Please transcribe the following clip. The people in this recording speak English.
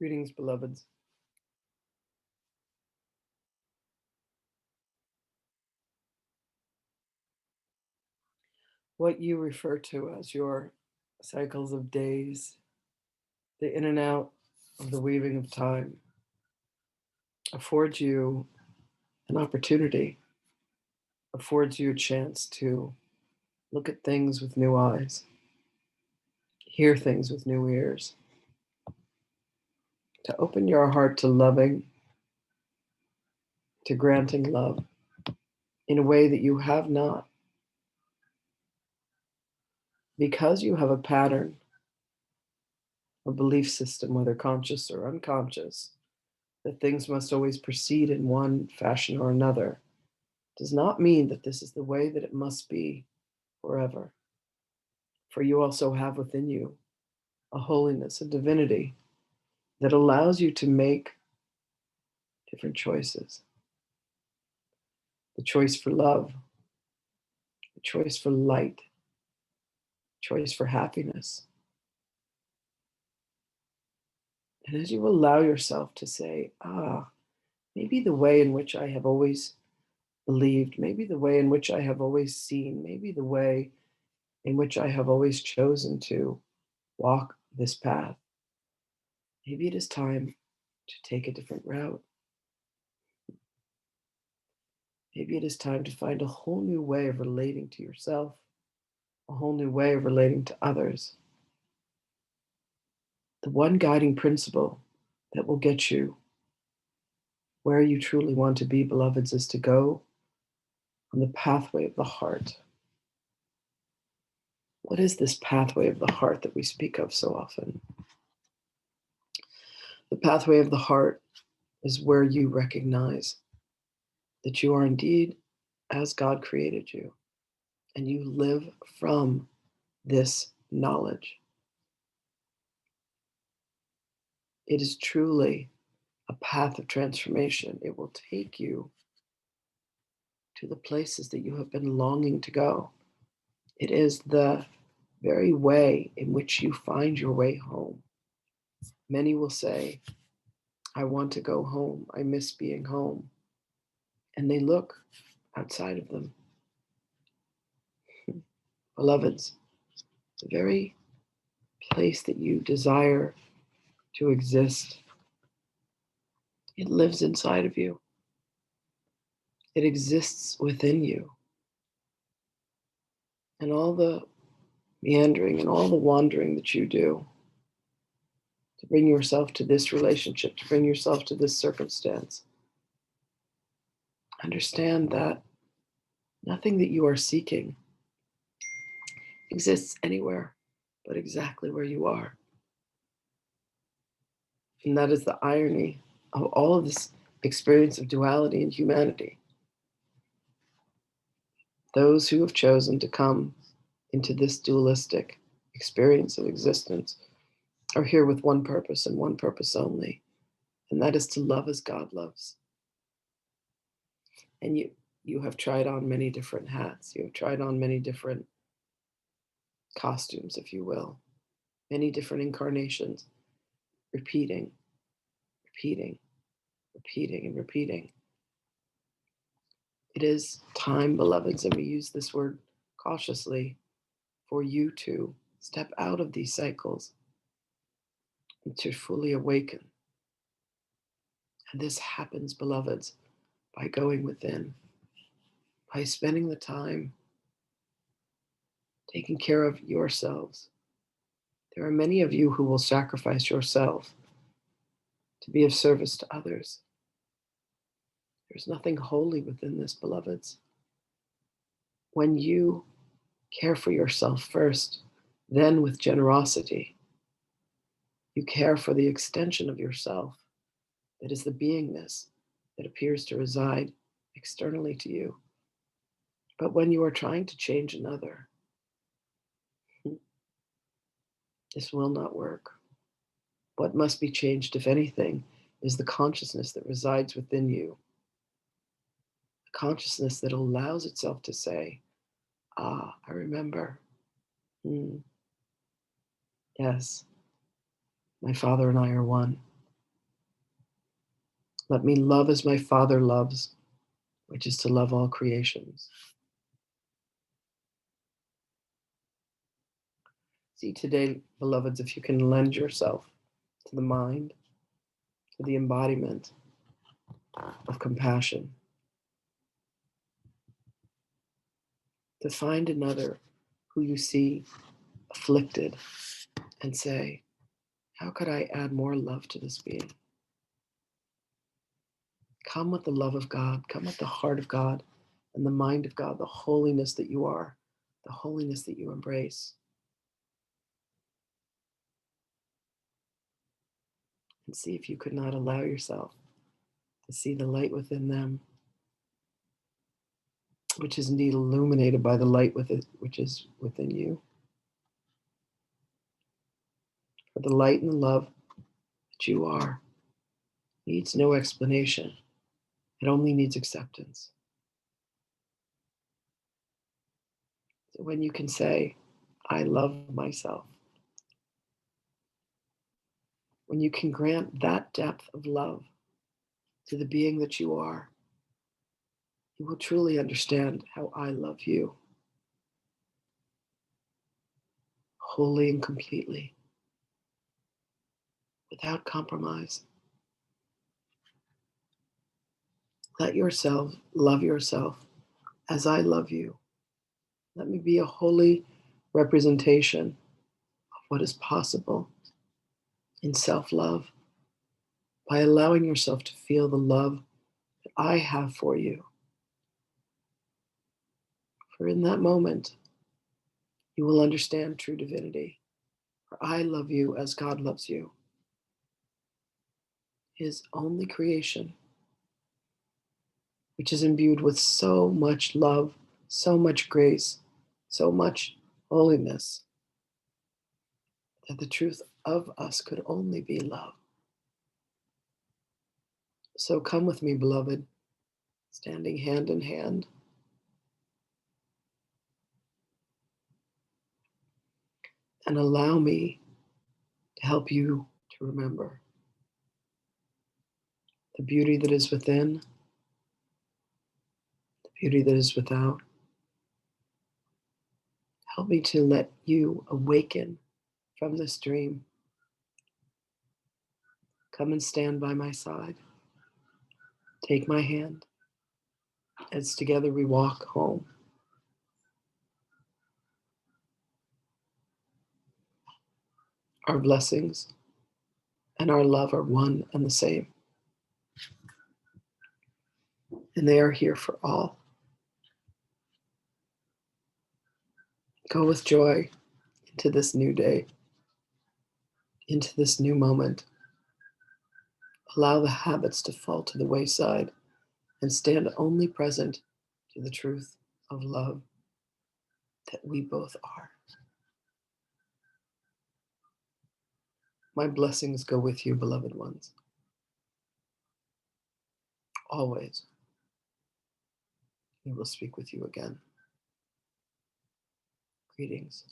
Greetings, beloveds. What you refer to as your cycles of days, the in and out of the weaving of time, affords you an opportunity, affords you a chance to look at things with new eyes, hear things with new ears, to open your heart to loving, to granting love in a way that you have not. Because you have a pattern, a belief system, whether conscious or unconscious, that things must always proceed in one fashion or another, does not mean that this is the way that it must be forever. For you also have within you a holiness, a divinity that allows you to make different choices. The choice for love, the choice for light, choice for happiness. And as you allow yourself to say, maybe the way in which I have always believed, maybe the way in which I have always seen, maybe the way in which I have always chosen to walk this path, maybe it is time to take a different route. Maybe it is time to find a whole new way of relating to yourself, a whole new way of relating to others. The one guiding principle that will get you where you truly want to be, beloveds, is to go on the pathway of the heart. What is this pathway of the heart that we speak of so often? The pathway of the heart is where you recognize that you are indeed as God created you, and you live from this knowledge. It is truly a path of transformation. It will take you to the places that you have been longing to go. It is the very way in which you find your way home. Many will say, I want to go home. I miss being home. And they look outside of them. Beloveds, the very place that you desire to exist, it lives inside of you. It exists within you. And all the meandering and all the wandering that you do to bring yourself to this relationship, to bring yourself to this circumstance, understand that nothing that you are seeking exists anywhere but exactly where you are. And that is the irony of all of this experience of duality in humanity. Those who have chosen to come into this dualistic experience of existence are here with one purpose and one purpose only, and that is to love as God loves. And you have tried on many different hats. You have tried on many different costumes, if you will, many different incarnations, repeating, repeating, repeating, and repeating. It is time, beloveds, and we use this word cautiously, for you to step out of these cycles and to fully awaken. And this happens, beloveds, by going within, by spending the time taking care of yourselves. There are many of you who will sacrifice yourself to be of service to others. There's nothing holy within this, beloveds. When you care for yourself first, then with generosity, you care for the extension of yourself that is the beingness that appears to reside externally to you. But when you are trying to change another, this will not work. What must be changed, if anything, is the consciousness that resides within you. A consciousness that allows itself to say, I remember. Yes, my Father and I are one. Let me love as my Father loves, which is to love all creations. See today, beloveds, if you can lend yourself to the mind, to the embodiment of compassion, to find another who you see afflicted and say, how could I add more love to this being? Come with the love of God, come with the heart of God and the mind of God, the holiness that you are, the holiness that you embrace. And see if you could not allow yourself to see the light within them, which is indeed illuminated by the light which is within you. For the light and the love that you are needs no explanation. It only needs acceptance. So when you can say, I love myself, when you can grant that depth of love to the being that you are, you will truly understand how I love you, wholly and completely, without compromise. Let yourself love yourself as I love you. Let me be a holy representation of what is possible in self-love by allowing yourself to feel the love that I have for you. For in that moment, you will understand true divinity. For I love you as God loves you, His only creation, which is imbued with so much love, so much grace, so much holiness, that the truth of us could only be love. So come with me, beloved, standing hand in hand, and allow me to help you to remember the beauty that is within, the beauty that is without. Help me to let you awaken from this dream. Come and stand by my side. Take my hand as together we walk home. Our blessings and our love are one and the same, and they are here for all. Go with joy into this new day, into this new moment. Allow the habits to fall to the wayside and stand only present to the truth of love that we both are. My blessings go with you, beloved ones. Always. We will speak with you again. Greetings.